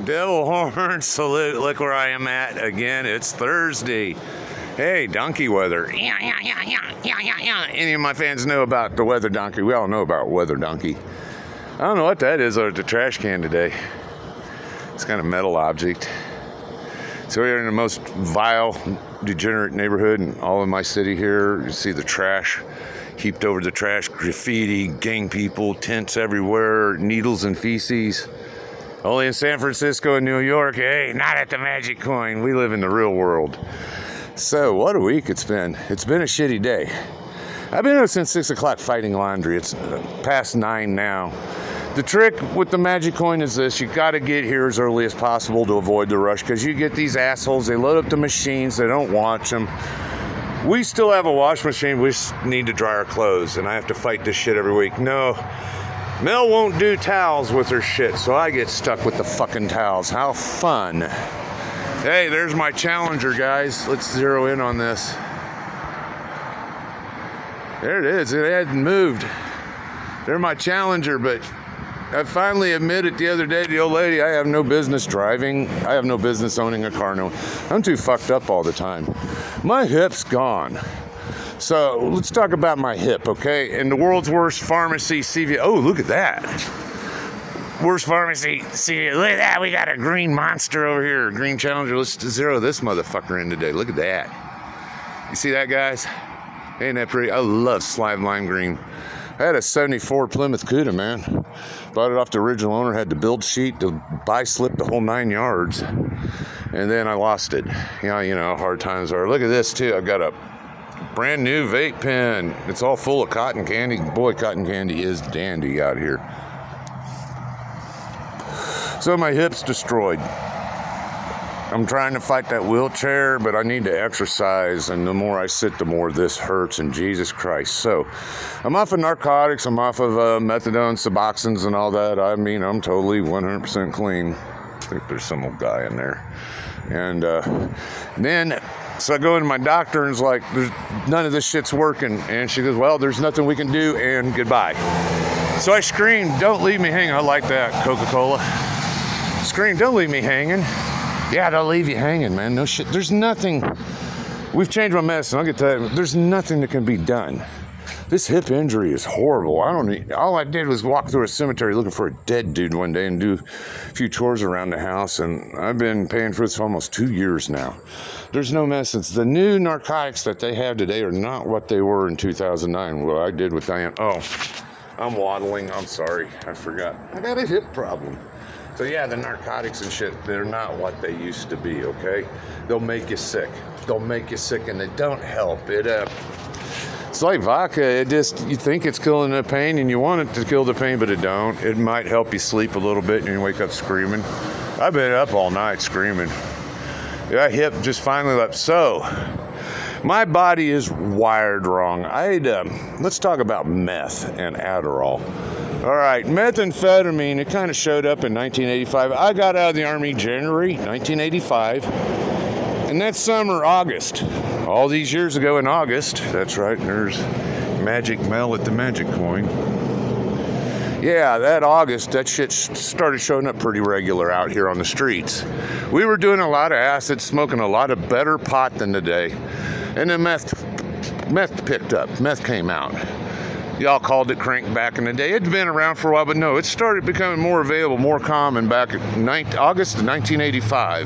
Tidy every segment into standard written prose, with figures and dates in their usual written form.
Devil horn salute. Look where I am at again. It's Thursday. Hey, donkey weather. Yeah. Any of my fans know about the weather donkey? We all know about weather donkey. I don't know what that is at the trash can today. It's kind of metal object. So we're in the most vile, degenerate neighborhood in all of my city here. You see the trash heaped over the trash, graffiti, gang people, tents everywhere, needles and feces. Only in San Francisco and New York. Hey, not at the Magic Coin. We live in the real world. So, what a week it's been. It's been a shitty day. I've been up since 6 o'clock fighting laundry. It's past 9 now. The trick with the Magic Coin is this. You got to get here as early as possible to avoid the rush, because you get these assholes. They load up the machines. They don't watch them. We still have a wash machine. We just need to dry our clothes, and I have to fight this shit every week. No, Mel won't do towels with her shit, so I get stuck with the fucking towels. How fun. Hey, there's my Challenger, guys. Let's zero in on this. There it is. It hadn't moved. They're my Challenger, but I finally admitted the other day to the old lady, I have no business driving. I have no business owning a car. No, I'm too fucked up all the time. My hip's gone. So let's talk about my hip, okay? In the world's worst pharmacy, CVS. Oh, look at that. Worst pharmacy, CVS. Look at that. We got a green monster over here, a green Challenger. Let's zero this motherfucker in today. Look at that. You see that, guys? Ain't that pretty? I love slime lime green. I had a 74 Plymouth Cuda, man. Bought it off the original owner, had the build sheet, the buy slip, the whole 9 yards. And then I lost it. Yeah, you know, hard times are. Look at this, too. I've got a brand new vape pen. It's all full of cotton candy. Boy, cotton candy is dandy out here. So my hip's destroyed. I'm trying to fight that wheelchair, but I need to exercise, and the more I sit, the more this hurts, and Jesus Christ. So I'm off of narcotics. I'm off of methadone, Suboxones, and all that. I mean, I'm totally 100% clean. I think there's some old guy in there. And then, so I go into my doctor, and it's like, none of this shit's working. And she goes, well, there's nothing we can do, and goodbye. So I screamed, don't leave me hanging. I like that, Coca-Cola. Scream, don't leave me hanging. Yeah, they'll leave you hanging, man. No shit. There's nothing. We've changed my medicine. I'll get to that. There's nothing that can be done. This hip injury is horrible. All I did was walk through a cemetery looking for a dead dude one day and do a few chores around the house, and I've been paying for this for almost 2 years now. There's no medicines. The new narcotics that they have today are not what they were in 2009. What I did with Diane. Oh, I'm waddling. I'm sorry. I forgot. I got a hip problem. So yeah, the narcotics and shit, they're not what they used to be, okay? They'll make you sick. They'll make you sick, and they don't help. It's like vodka. It just, you think it's killing the pain, and you want it to kill the pain, but it don't. It might help you sleep a little bit, and you wake up screaming. I've been up all night screaming. That hip just finally left. So, my body is wired wrong. Let's talk about meth and Adderall. All right, methamphetamine, it kind of showed up in 1985. I got out of the Army January 1985, and that summer, August, all these years ago in August, that's right, there's Magic Mel at the Magic Coin. Yeah, that August, that shit started showing up pretty regular out here on the streets. We were doing a lot of acid, smoking a lot of better pot than today, and then meth picked up, meth came out. Y'all called it crank back in the day. It'd been around for a while, but no, it started becoming more available, more common back in August of 1985.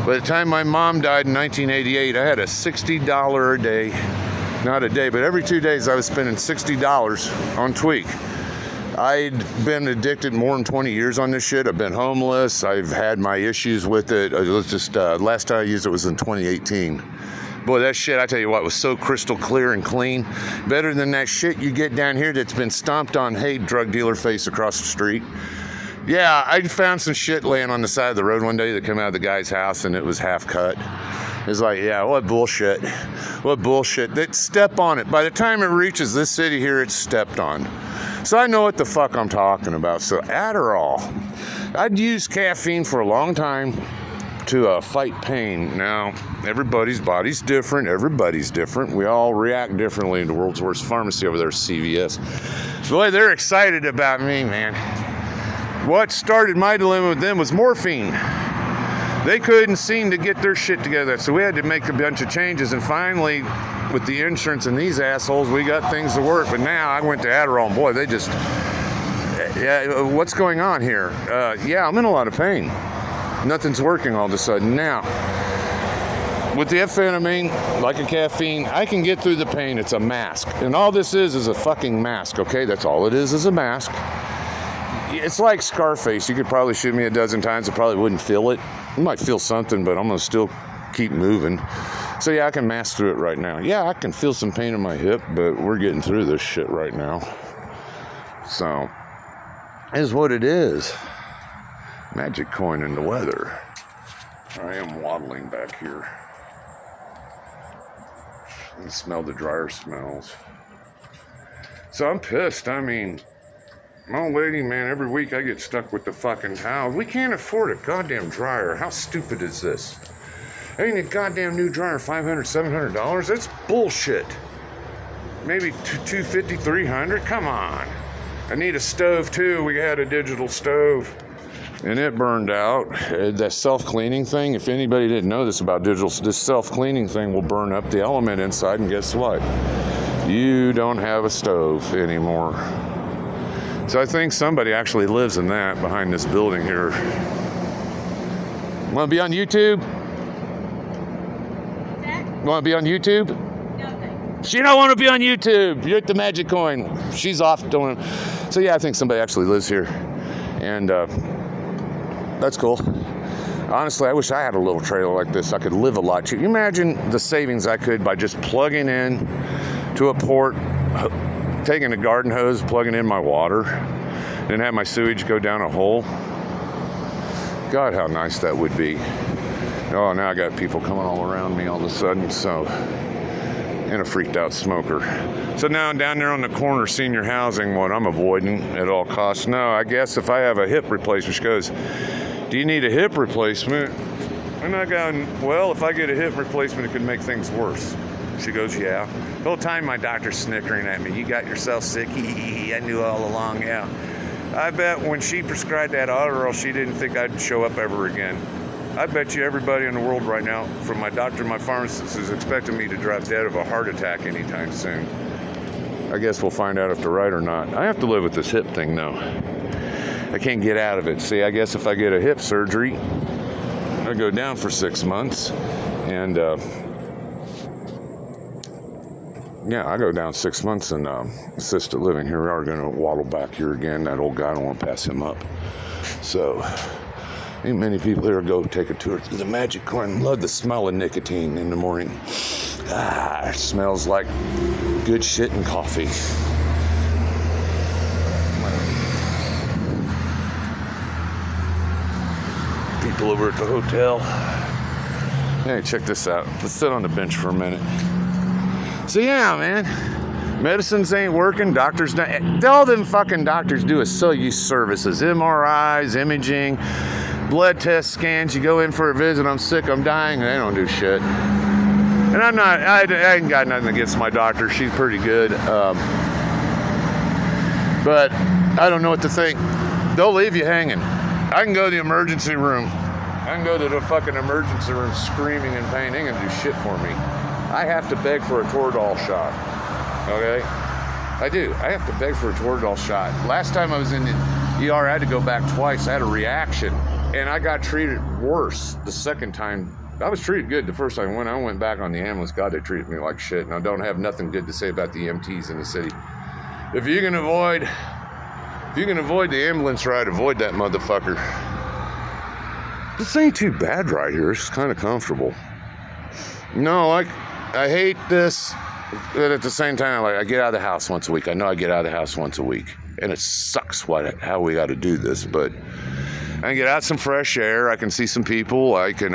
By the time my mom died in 1988, I had a $60 a day, not a day, but every 2 days I was spending $60 on tweak. I'd been addicted more than 20 years on this shit. I've been homeless. I've had my issues with it. Last time I used it was in 2018. Boy, that shit, I tell you what, was so crystal clear and clean. Better than that shit you get down here that's been stomped on, hey, drug dealer face across the street. Yeah, I found some shit laying on the side of the road one day that came out of the guy's house, and it was half cut. It's like, yeah, what bullshit. What bullshit. They step on it. By the time it reaches this city here, it's stepped on. So I know what the fuck I'm talking about. So Adderall. I'd used caffeine for a long time to fight pain. Now, everybody's body's different. Everybody's different. We all react differently in the world's worst pharmacy over there, CVS. Boy, they're excited about me, man. what started my dilemma with them was morphine. They couldn't seem to get their shit together, so we had to make a bunch of changes, and finally, with the insurance and these assholes, we got things to work. But now I went to Adderall, and boy, they just, yeah, what's going on here? Yeah, I'm in a lot of pain. Nothing's working all of a sudden. Now, with the amphetamine, like a caffeine, I can get through the pain. It's a mask. And all this is a fucking mask, okay? That's all it is a mask. It's like Scarface. You could probably shoot me a dozen times. I probably wouldn't feel it. You might feel something, but I'm going to still keep moving. So yeah, I can mask through it right now. Yeah, I can feel some pain in my hip, but we're getting through this shit right now. So, is what it is. Magic coin in the weather. I am waddling back here. I can smell the dryer smells. So I'm pissed. I mean, my old lady, man, every week I get stuck with the fucking towel. We can't afford a goddamn dryer. How stupid is this? Ain't a goddamn new dryer $500, $700? That's bullshit. Maybe $250, $300? Come on. I need a stove too. We had a digital stove and it burned out. That self-cleaning thing, if anybody didn't know this about digital, this self-cleaning thing will burn up the element inside, and guess what? You don't have a stove anymore. So I think somebody actually lives in that behind this building here. Want to be on YouTube? Want to be on YouTube? No, thanks. She don't want to be on YouTube. You're at the Magic Coin. She's off doing. So yeah, I think somebody actually lives here, and that's cool. Honestly, I wish I had a little trailer like this. I could live a lot cheaper. You imagine the savings I could by just plugging in to a port, taking a garden hose, plugging in my water, then have my sewage go down a hole. God, how nice that would be. Oh, now I got people coming all around me all of a sudden, so, and a freaked out smoker. So now I'm down there on the corner, senior housing, what I'm avoiding at all costs. No, I guess if I have a hip replacement, she goes, do you need a hip replacement? And I go, well, if I get a hip replacement, it could make things worse. She goes, yeah. The whole time my doctor's snickering at me. You got yourself sick? I knew all along, yeah. I bet when she prescribed that Adderall, she didn't think I'd show up ever again. I bet you everybody in the world right now, from my doctor to my pharmacist, is expecting me to drop dead of a heart attack anytime soon. I guess we'll find out if they're right or not. I have to live with this hip thing, though. I can't get out of it. See, I guess if I get a hip surgery, I go down for 6 months, and yeah, I go down 6 months, and assisted living here. We are going to waddle back here again. That old guy, I don't want to pass him up. So, ain't many people here go take a tour through the Magic Coin. Love the smell of nicotine in the morning. Ah, it smells like good shit and coffee. People over at the hotel. Hey, check this out. Let's sit on the bench for a minute. So yeah, man, medicines ain't working. Doctors, all them fucking doctors do is sell you services, MRIs, imaging, blood test scans. You go in for a visit. I'm sick. I'm dying. And they don't do shit. And I'm not. I ain't got nothing against my doctor. She's pretty good. But I don't know what to think. They'll leave you hanging. I can go to the emergency room. I can go to the fucking emergency room screaming in pain. They ain't gonna do shit for me. I have to beg for a Toradol shot, okay? I do. I have to beg for a Toradol shot. Last time I was in the ER, I had to go back twice. I had a reaction, and I got treated worse the second time. I was treated good the first time. When I went back on the ambulance, God, they treated me like shit, and I don't have nothing good to say about the EMTs in the city. If you can avoid the ambulance ride, avoid that motherfucker. This ain't too bad right here. It's kind of comfortable. No, I hate this, but at the same time, like, I get out of the house once a week. I know I get out of the house once a week, and it sucks how we got to do this, but I can get out some fresh air. I can see some people. I can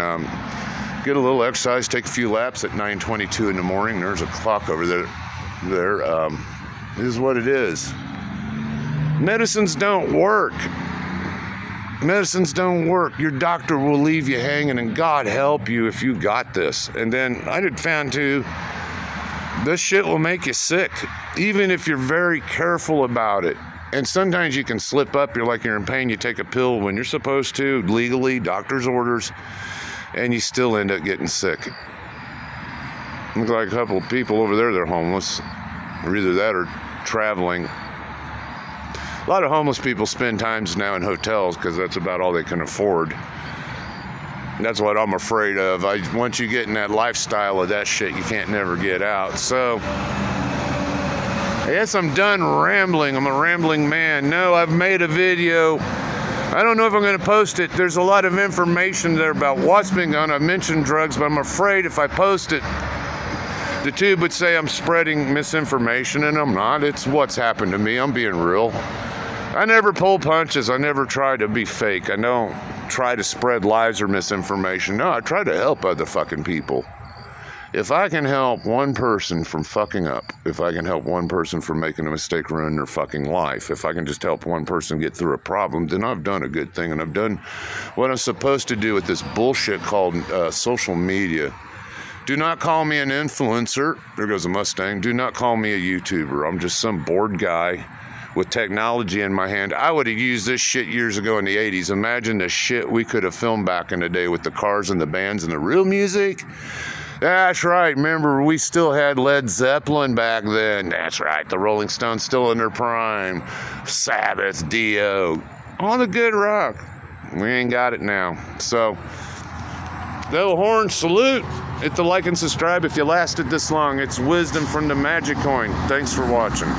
get a little exercise, take a few laps at 9:22 in the morning. There's a clock over there. This is what it is. Medicines don't work. Medicines don't work. Your doctor will leave you hanging, and God help you if you got this. And then I did found too, this shit will make you sick, even if you're very careful about it. And sometimes you can slip up. You're like you're in pain. You take a pill when you're supposed to, legally, doctor's orders, and you still end up getting sick. Look like a couple of people over there, they're homeless. Or either that or traveling. A lot of homeless people spend times now in hotels because that's about all they can afford. That's what I'm afraid of. Once you get in that lifestyle of that shit, you can't never get out. So, I guess I'm done rambling. I'm a rambling man. No, I've made a video. I don't know if I'm going to post it. There's a lot of information there about what's been done. I've mentioned drugs, but I'm afraid if I post it, the tube would say I'm spreading misinformation, and I'm not. It's what's happened to me. I'm being real. I never pull punches. I never try to be fake. I don't try to spread lies or misinformation. No, I try to help other fucking people. If I can help one person from fucking up, if I can help one person from making a mistake ruin their fucking life, if I can just help one person get through a problem, then I've done a good thing, and I've done what I'm supposed to do with this bullshit called social media. Do not call me an influencer. There goes a Mustang. Do not call me a YouTuber. I'm just some bored guy with technology in my hand. I would have used this shit years ago in the 80s. Imagine the shit we could have filmed back in the day with the cars and the bands and the real music. That's right. Remember, we still had Led Zeppelin back then. That's right. The Rolling Stones still in their prime. Sabbath, Dio. All the good rock. We ain't got it now. So, Little Horn, salute. Hit the like and subscribe if you lasted this long. It's wisdom from the magic coin. Thanks for watching.